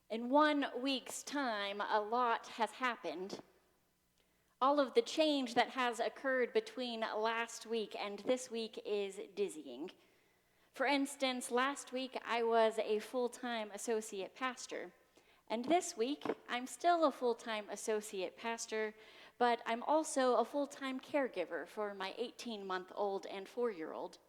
In 1 week's time, a lot has happened. All of the change that has occurred between last week and this week is dizzying. For instance, last week I was a full-time associate pastor, and this week I'm still a full-time associate pastor, but I'm also a full-time caregiver for my 18-month-old and 4-year-old.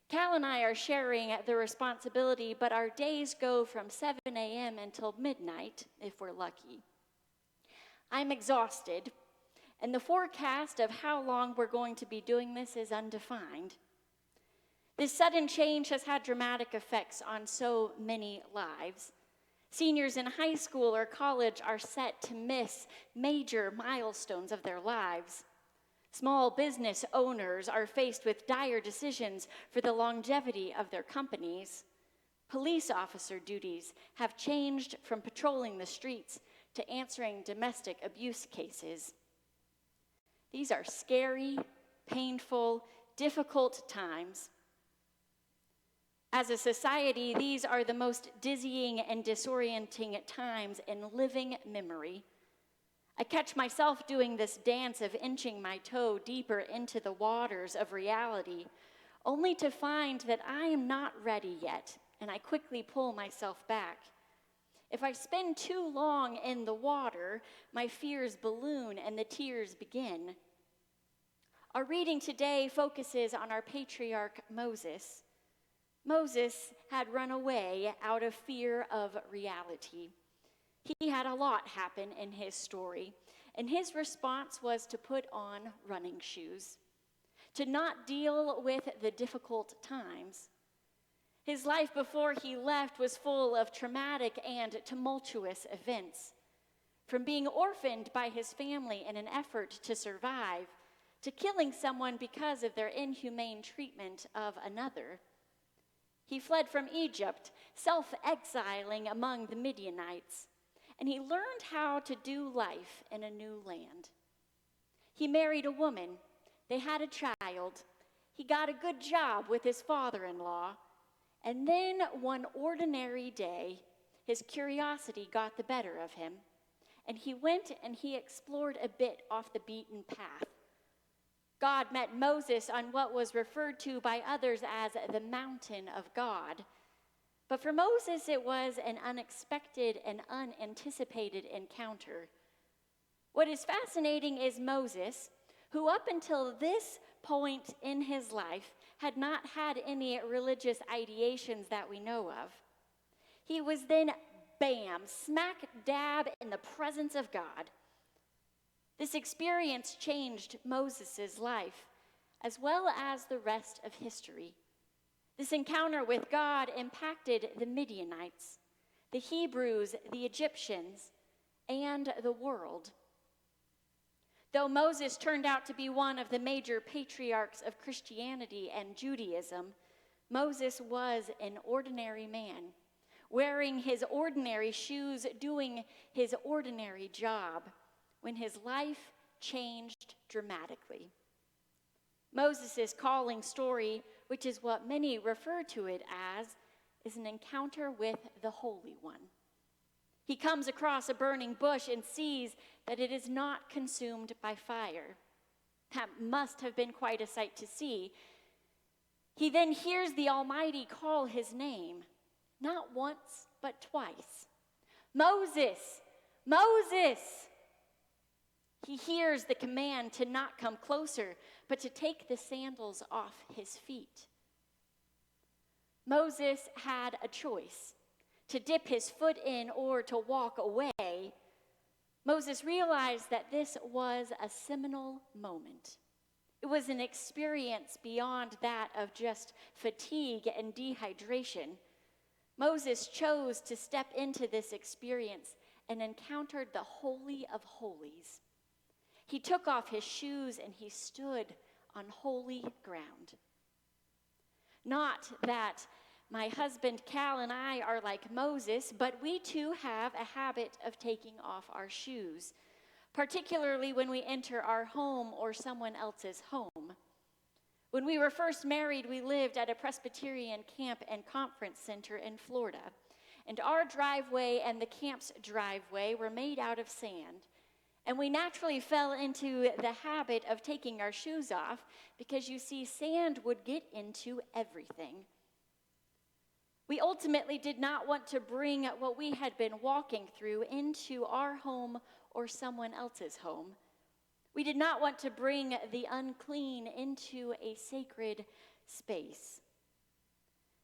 Cal and I are sharing the responsibility, but our days go from 7 a.m. until midnight, if we're lucky. I'm exhausted, and the forecast of how long we're going to be doing this is undefined. This sudden change has had dramatic effects on so many lives. Seniors in high school or college are set to miss major milestones of their lives. Small business owners are faced with dire decisions for the longevity of their companies. Police officer duties have changed from patrolling the streets to answering domestic abuse cases. These are scary, painful, difficult times. As a society, these are the most dizzying and disorienting times in living memory. I catch myself doing this dance of inching my toe deeper into the waters of reality, only to find that I am not ready yet, and I quickly pull myself back. If I spend too long in the water, my fears balloon and the tears begin. Our reading today focuses on our patriarch Moses. Moses had run away out of fear of reality. He had a lot happen in his story, and his response was to put on running shoes, to not deal with the difficult times. His life before he left was full of traumatic and tumultuous events, from being orphaned by his family in an effort to survive, to killing someone because of their inhumane treatment of another. He fled from Egypt, self-exiling among the Midianites, and he learned how to do life in a new land. He married a woman. They had a child. He got a good job with his father-in-law. And then one ordinary day, his curiosity got the better of him, and he went and he explored a bit off the beaten path. God met Moses on what was referred to by others as the mountain of God. But for Moses, it was an unexpected and unanticipated encounter. What is fascinating is Moses, who up until this point in his life had not had any religious ideations that we know of. He was then, bam, smack dab in the presence of God. This experience changed Moses' life, as well as the rest of history. This encounter with God impacted the Midianites, the Hebrews, the Egyptians, and the world. Though Moses turned out to be one of the major patriarchs of Christianity and Judaism, Moses was an ordinary man, wearing his ordinary shoes, doing his ordinary job, when his life changed dramatically. Moses' calling story, which is what many refer to it as, is an encounter with the Holy One. He comes across a burning bush and sees that it is not consumed by fire. That must have been quite a sight to see. He then hears the Almighty call his name, not once, but twice. Moses, Moses! He hears the command to not come closer, but to take the sandals off his feet. Moses had a choice, to dip his foot in or to walk away. Moses realized that this was a seminal moment. It was an experience beyond that of just fatigue and dehydration. Moses chose to step into this experience and encountered the Holy of Holies. He took off his shoes and he stood on holy ground. Not that my husband Cal and I are like Moses, but we too have a habit of taking off our shoes, particularly when we enter our home or someone else's home. When we were first married, we lived at a Presbyterian camp and conference center in Florida. and our driveway and the camp's driveway were made out of sand. And we naturally fell into the habit of taking our shoes off because, you see, sand would get into everything. We ultimately did not want to bring what we had been walking through into our home or someone else's home. We did not want to bring the unclean into a sacred space.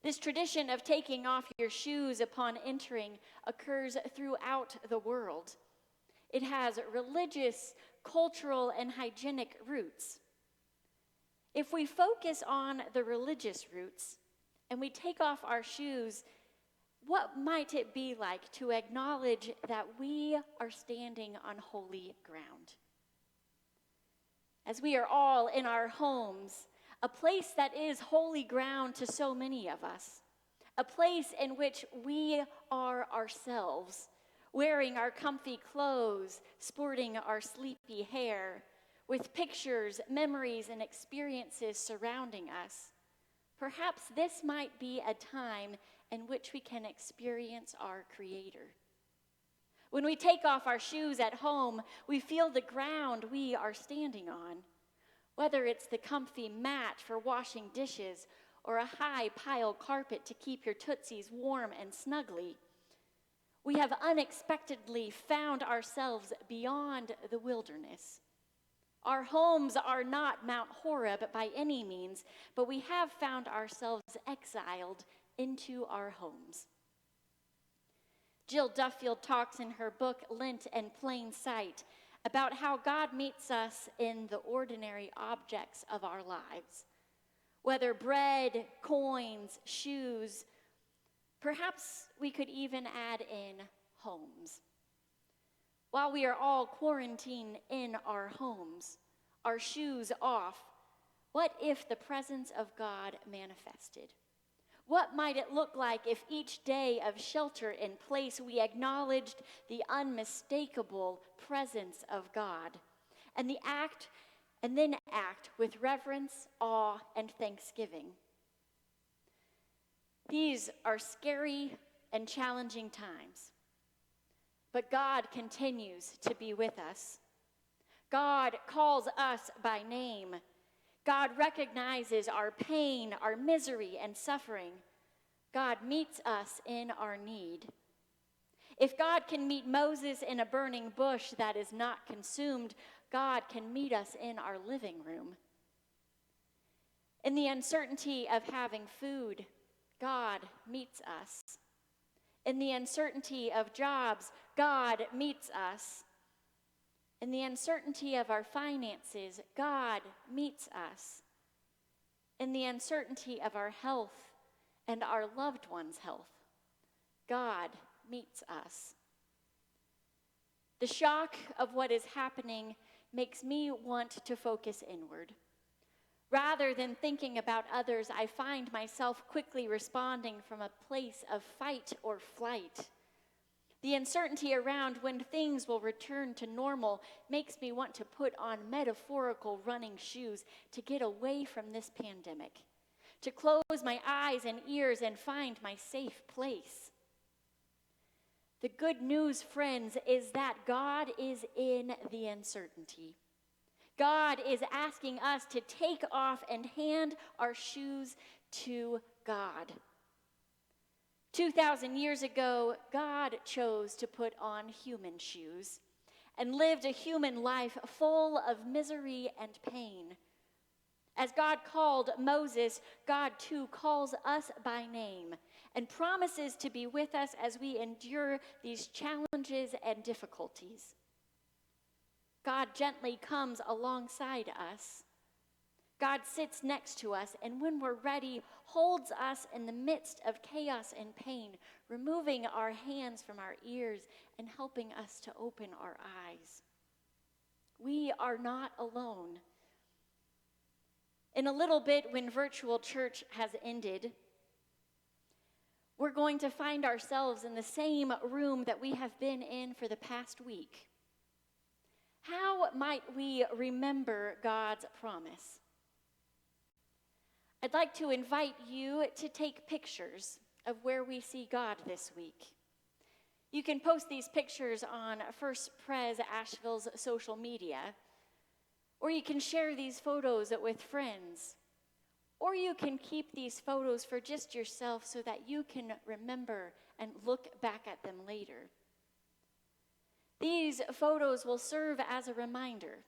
This tradition of taking off your shoes upon entering occurs throughout the world. It has religious, cultural, and hygienic roots. If we focus on the religious roots and we take off our shoes, what might it be like to acknowledge that we are standing on holy ground? As we are all in our homes, a place that is holy ground to so many of us, a place in which we are ourselves, wearing our comfy clothes, sporting our sleepy hair, with pictures, memories, and experiences surrounding us. Perhaps this might be a time in which we can experience our Creator. When we take off our shoes at home, we feel the ground we are standing on. Whether it's the comfy mat for washing dishes or a high pile carpet to keep your tootsies warm and snuggly, we have unexpectedly found ourselves beyond the wilderness. Our homes are not Mount Horeb by any means, but we have found ourselves exiled into our homes. Jill Duffield talks in her book, Lent and Plain Sight, about how God meets us in the ordinary objects of our lives. Whether bread, coins, shoes, perhaps we could even add in homes. While we are all quarantined in our homes, our shoes off, what if the presence of God manifested? What might it look like if each day of shelter in place we acknowledged the unmistakable presence of God and then act with reverence, awe, and thanksgiving? These are scary and challenging times. But God continues to be with us. God calls us by name. God recognizes our pain, our misery, and suffering. God meets us in our need. If God can meet Moses in a burning bush that is not consumed, God can meet us in our living room. In the uncertainty of having food, God meets us. In the uncertainty of jobs, God meets us. In the uncertainty of our finances, God meets us. In the uncertainty of our health and our loved ones' health, God meets us. The shock of what is happening makes me want to focus inward. Rather than thinking about others, I find myself quickly responding from a place of fight or flight. The uncertainty around when things will return to normal makes me want to put on metaphorical running shoes to get away from this pandemic, to close my eyes and ears and find my safe place. The good news, friends, is that God is in the uncertainty. God is asking us to take off and hand our shoes to God. 2,000 years ago, God chose to put on human shoes and lived a human life full of misery and pain. As God called Moses, God too calls us by name and promises to be with us as we endure these challenges and difficulties. God gently comes alongside us. God sits next to us, and when we're ready, holds us in the midst of chaos and pain, removing our hands from our ears and helping us to open our eyes. We are not alone. In a little bit, when virtual church has ended, we're going to find ourselves in the same room that we have been in for the past week. How might we remember God's promise? I'd like to invite you to take pictures of where we see God this week. You can post these pictures on First Pres Asheville's social media, or you can share these photos with friends, or you can keep these photos for just yourself so that you can remember and look back at them later. These photos will serve as a reminder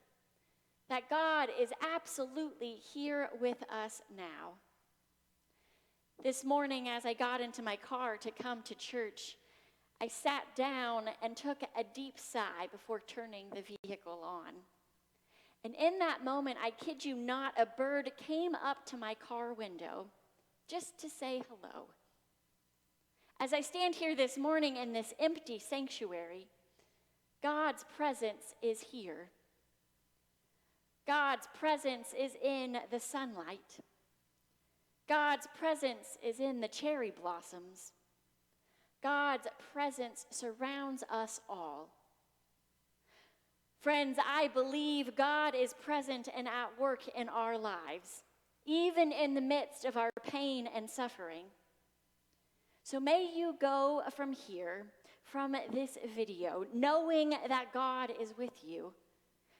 that God is absolutely here with us now. This morning, as I got into my car to come to church, I sat down and took a deep sigh before turning the vehicle on. And in that moment, I kid you not, a bird came up to my car window just to say hello. As I stand here this morning in this empty sanctuary, God's presence is here. God's presence is in the sunlight. God's presence is in the cherry blossoms. God's presence surrounds us all. Friends, I believe God is present and at work in our lives, even in the midst of our pain and suffering. So may you go from here, from this video, knowing that God is with you.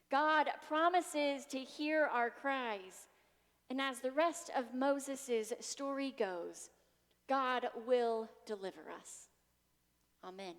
God promises to hear our cries. And as the rest of Moses' story goes, God will deliver us. Amen.